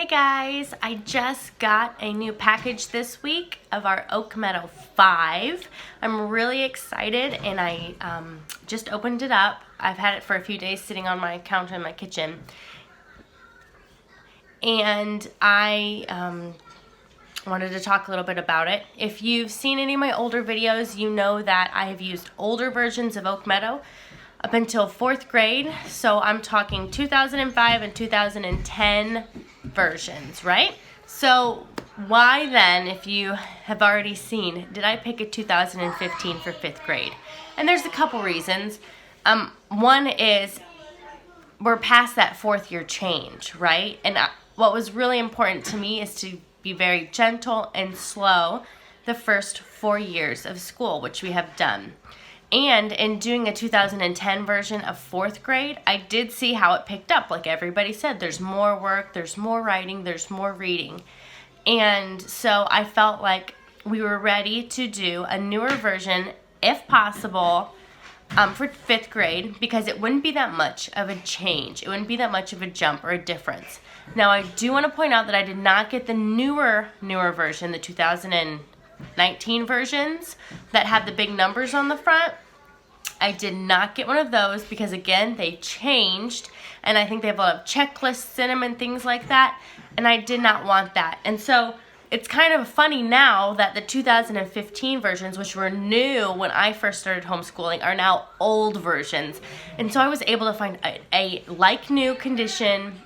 Hey guys, I just got a new package this week of our Oak Meadow 5. I'm really excited and I just opened it up. I've had it for a few days sitting on my counter in my kitchen. And I wanted to talk a little bit about it. If you've seen any of my older videos, you know that I have used older versions of Oak Meadow up until 4th grade. So I'm talking 2005 and 2010 versions, right? So why then, if you have already seen, did I pick a 2015 for 5th grade? And there's a couple reasons. One is we're past that 4th year change, right? And what was really important to me is to be very gentle and slow the first 4 years of school, which we have done. And in doing a 2010 version of 4th grade, I did see how it picked up. Like everybody said, there's more work, there's more writing, there's more reading. And so I felt like we were ready to do a newer version, if possible, for 5th grade, because it wouldn't be that much of a change. It wouldn't be that much of a jump or a difference. Now, I do want to point out that I did not get the newer version, the 2019 versions that have the big numbers on the front. I did not get one of those because, again, they changed, and I think they have a lot of checklists in them and things like that, and I did not want that. And so it's kind of funny now that the 2015 versions, which were new when I first started homeschooling, are now old versions. And so I was able to find a like-new condition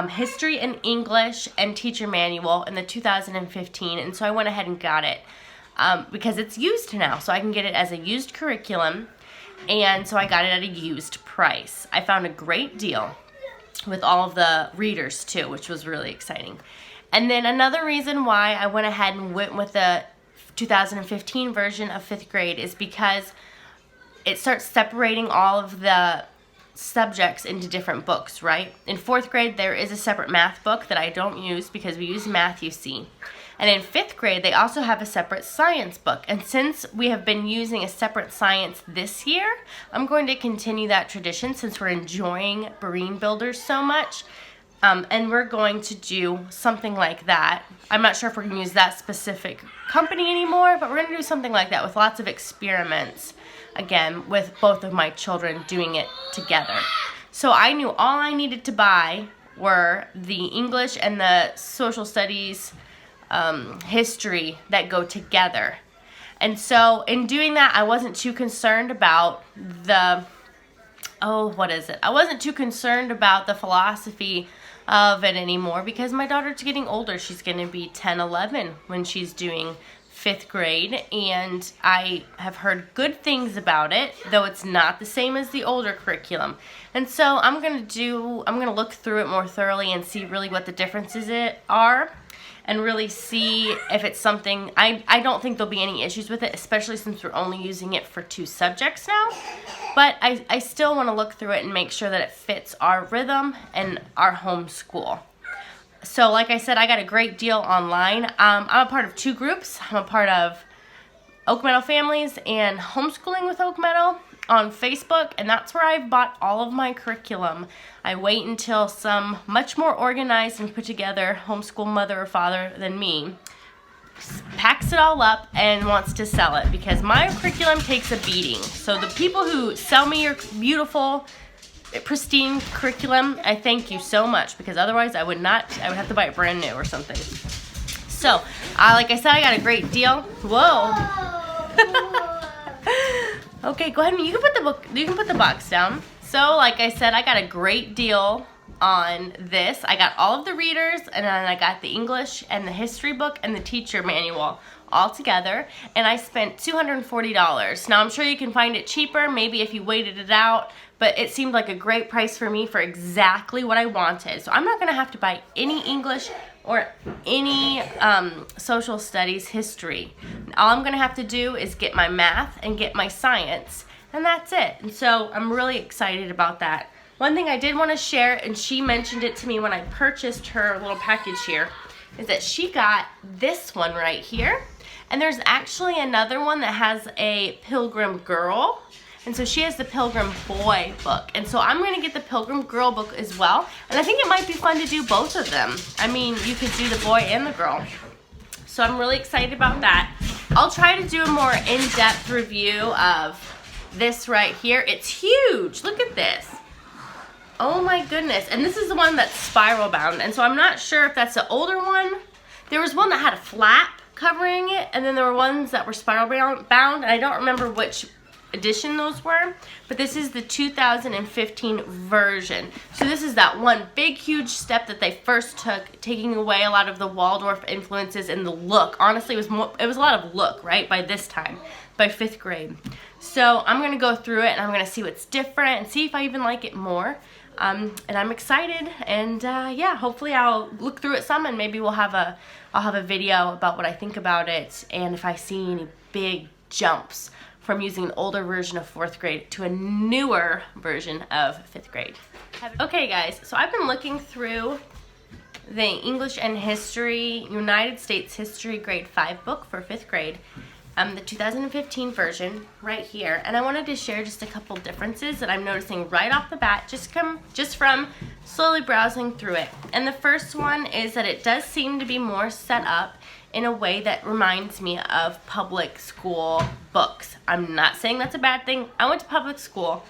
history and English and teacher manual in the 2015, and so I went ahead and got it because it's used now, so I can get it as a used curriculum. And so I got it at a used price. I found a great deal with all of the readers too, which was really exciting. And then another reason why I went ahead and went with the 2015 version of 5th grade is because it starts separating all of the subjects into different books, right? In 4th grade, there is a separate math book that I don't use because we use math, you see. And in 5th grade, they also have a separate science book. And since we have been using a separate science this year, I'm going to continue that tradition since we're enjoying Berean Builders so much. And we're going to do something like that. I'm not sure if we're going to use that specific company anymore, but we're going to do something like that with lots of experiments, again, with both of my children doing it together. So I knew all I needed to buy were the English and the social studies history that go together. And so in doing that, I wasn't too concerned about I wasn't too concerned about the philosophy of it anymore because my daughter's getting older. She's going to be 10, 11 when she's doing 5th grade, and I have heard good things about it, though it's not the same as the older curriculum. And so I'm going to look through it more thoroughly and see really what the differences are, and really see if it's something. I don't think there'll be any issues with it, especially since we're only using it for 2 subjects now. But I still want to look through it and make sure that it fits our rhythm and our homeschool. So like I said, I got a great deal online. I'm a part of 2 groups. I'm a part of Oak Meadow Families and Homeschooling with Oak Meadow on Facebook, and that's where I've bought all of my curriculum. I wait until some much more organized and put together homeschool mother or father than me packs it all up and wants to sell it, because my curriculum takes a beating. So the people who sell me your beautiful, pristine curriculum, I thank you so much, because otherwise I would have to buy it brand new or something. So, like I said, I got a great deal. Whoa. Okay, go ahead and you can put the box down. So, like I said, I got a great deal on this. I got all of the readers, and then I got the English and the history book and the teacher manual all together, and I spent $240. Now, I'm sure you can find it cheaper, maybe if you waited it out, but it seemed like a great price for me for exactly what I wanted. So I'm not going to have to buy any English or any social studies history. All I'm going to have to do is get my math and get my science, and that's it. And so I'm really excited about that. One thing I did want to share, and she mentioned it to me when I purchased her little package here, is that she got this one right here. And there's actually another one that has a Pilgrim Girl, And so she has the Pilgrim Boy book. And so I'm going to get the Pilgrim Girl book as well. And I think it might be fun to do both of them. I mean, you could do the boy and the girl. So I'm really excited about that. I'll try to do a more in-depth review of this right here. It's huge. Look at this. Oh my goodness. And this is the one that's spiral bound. And so I'm not sure if that's the older one. There was one that had a flap covering it, and then there were ones that were spiral bound, and I don't remember which edition those were, but this is the 2015 version. So this is that one big huge step that they first took, taking away a lot of the Waldorf influences and the look. Honestly, it was a lot of look, right, by this time, by 5th grade. So I'm going to go through it, and I'm going to see what's different and see if I even like it more. And I'm excited, and yeah, hopefully I'll look through it some, and maybe I'll have a video about what I think about it, and if I see any big jumps from using an older version of 4th grade to a newer version of 5th grade. Okay guys, so I've been looking through the English and History, United States History Grade 5 book for 5th grade. The 2015 version right here, and I wanted to share just a couple differences that I'm noticing right off the bat just from slowly browsing through it. And the first one is that it does seem to be more set up in a way that reminds me of public school books. I'm not saying that's a bad thing. I went to public school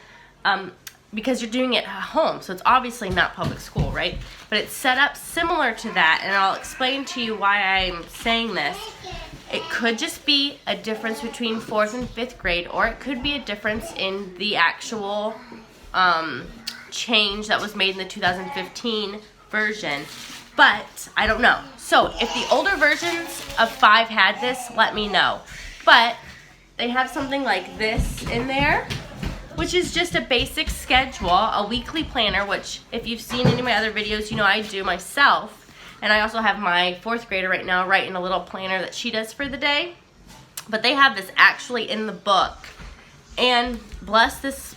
because you're doing it at home, so it's obviously not public school, right? But it's set up similar to that, and I'll explain to you why I'm saying this. It could just be a difference between 4th and 5th grade, or it could be a difference in the actual change that was made in the 2015 version, but I don't know. So if the older versions of 5 had this, let me know. But they have something like this in there, which is just a basic schedule, a weekly planner, which if you've seen any of my other videos, you know I do myself. And I also have my 4th grader right now writing a little planner that she does for the day. But they have this actually in the book. And bless this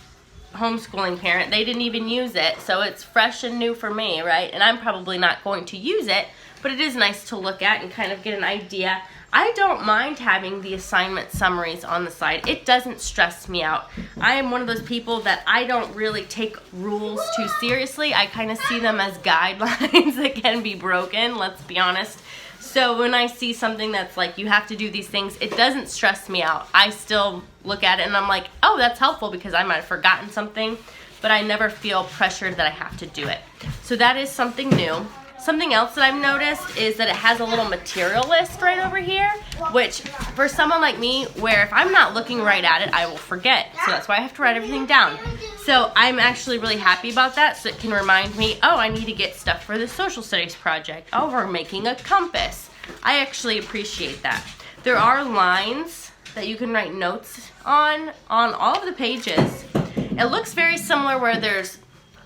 homeschooling parent, they didn't even use it. So it's fresh and new for me, right? And I'm probably not going to use it, but it is nice to look at and kind of get an idea. I don't mind having the assignment summaries on the side. It doesn't stress me out. I am one of those people that I don't really take rules too seriously. I kind of see them as guidelines that can be broken, let's be honest. So when I see something that's like, you have to do these things, it doesn't stress me out. I still look at it and I'm like, oh, that's helpful because I might have forgotten something, but I never feel pressured that I have to do it. So that is something new. Something else that I've noticed is that it has a little material list right over here, which for someone like me, where if I'm not looking right at it, I will forget. So that's why I have to write everything down. So I'm actually really happy about that, so it can remind me, oh, I need to get stuff for the social studies project. Oh, we're making a compass. I actually appreciate that. There are lines that you can write notes on all of the pages. It looks very similar where there's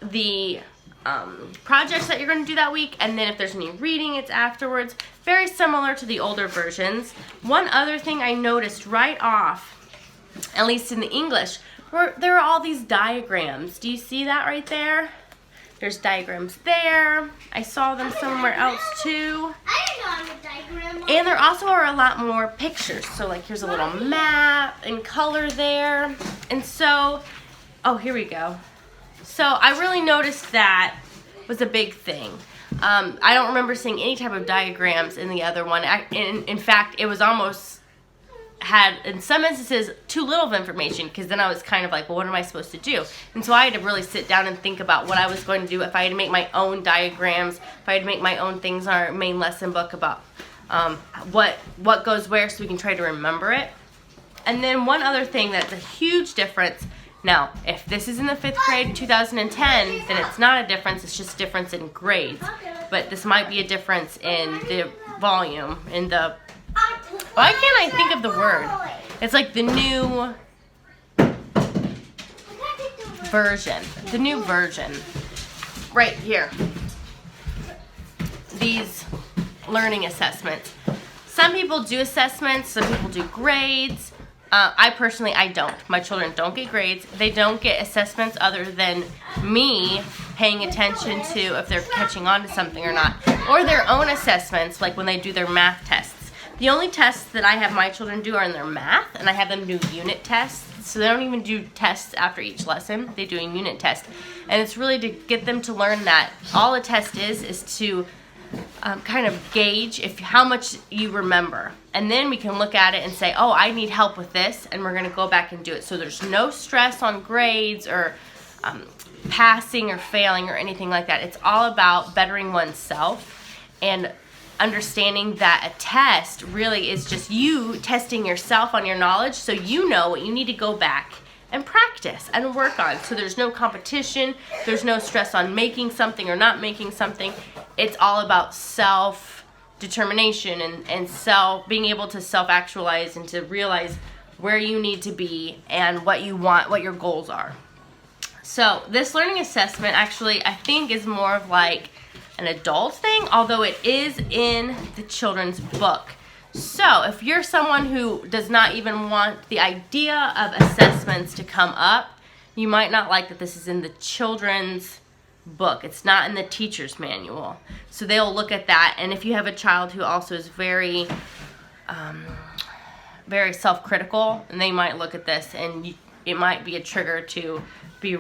the projects that you're going to do that week, and then if there's any reading, it's afterwards. Very similar to the older versions. One other thing I noticed right off, at least in the English, where there are all these diagrams. Do you see that right there? There's diagrams there. I saw them somewhere else too. And there also are a lot more pictures. So like here's a little map and color there. And so, oh, here we go. So I really noticed that was a big thing. I don't remember seeing any type of diagrams in the other one. In fact, it was almost had, in some instances, too little of information, because then I was kind of like, well, what am I supposed to do? And so I had to really sit down and think about what I was going to do, if I had to make my own diagrams, if I had to make my own things on our main lesson book about what goes where, so we can try to remember it. And then one other thing that's a huge difference. Now, if this is in the 5th grade 2010, then it's not a difference, it's just a difference in grades. But this might be a difference in the volume, in the, why can't I think of the word? It's like the new version. The new version. Right here. These learning assessments. Some people do assessments, some people do grades. I personally, I don't. My children don't get grades. They don't get assessments other than me paying attention to if they're catching on to something or not. Or their own assessments, like when they do their math tests. The only tests that I have my children do are in their math, and I have them do unit tests. tests. So they don't even do tests after each lesson. They do a unit test. And it's really to get them to learn that all a test is to kind of gauge how much you remember. And then we can look at it and say, oh, I need help with this, and we're going to go back and do it. So there's no stress on grades or passing or failing or anything like that. It's all about bettering oneself and understanding that a test really is just you testing yourself on your knowledge, so you know what you need to go back and practice and work on. So there's no competition, there's no stress on making something or not making something. It's all about self-determination and being able to self-actualize and to realize where you need to be and what you want, what your goals are. So this learning assessment actually I think is more of like an adult thing, although it is in the children's book. So if you're someone who does not even want the idea of assessments to come up, you might not like that this is in the children's book. It's not in the teacher's manual. So they'll look at that, and if you have a child who also is very self-critical, and they might look at this and it might be a trigger to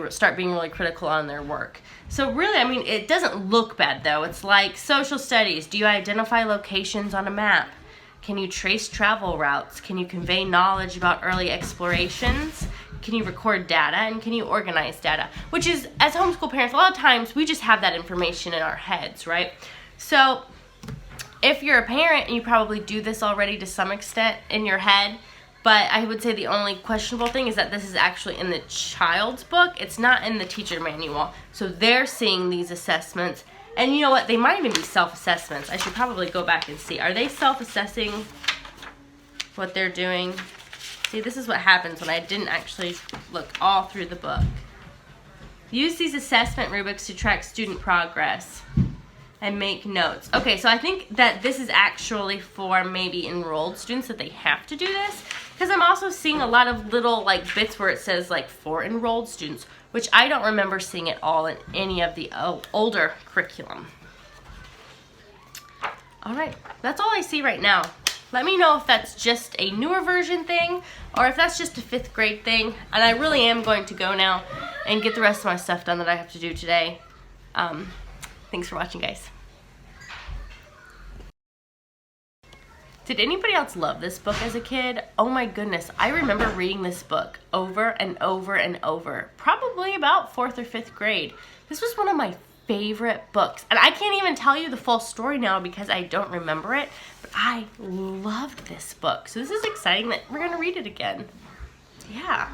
start being really critical on their work. So really, I mean, it doesn't look bad though. It's like social studies. Do you identify locations on a map? Can you trace travel routes? Can you convey knowledge about early explorations? Can you record data? And can you organize data? Which is, as homeschool parents, a lot of times we just have that information in our heads, right? So if you're a parent, you probably do this already to some extent in your head, but I would say the only questionable thing is that this is actually in the child's book. It's not in the teacher manual. So they're seeing these assessments. And you know what? They might even be self-assessments. I should probably go back and see. Are they self-assessing what they're doing? See, this is what happens when I didn't actually look all through the book. Use these assessment rubrics to track student progress and make notes. Okay, so I think that this is actually for maybe enrolled students, that they have to do this. Because I'm also seeing a lot of little like bits where it says like for enrolled students, which I don't remember seeing it all in any of the older curriculum. All right, that's all I see right now. Let me know if that's just a newer version thing or if that's just a 5th grade thing. And I really am going to go now and get the rest of my stuff done that I have to do today. Thanks for watching, guys. Did anybody else love this book as a kid? Oh my goodness, I remember reading this book over and over and over, probably about 4th or 5th grade. This was one of my favorite books, and I can't even tell you the full story now because I don't remember it, but I loved this book. So this is exciting that we're gonna read it again. Yeah.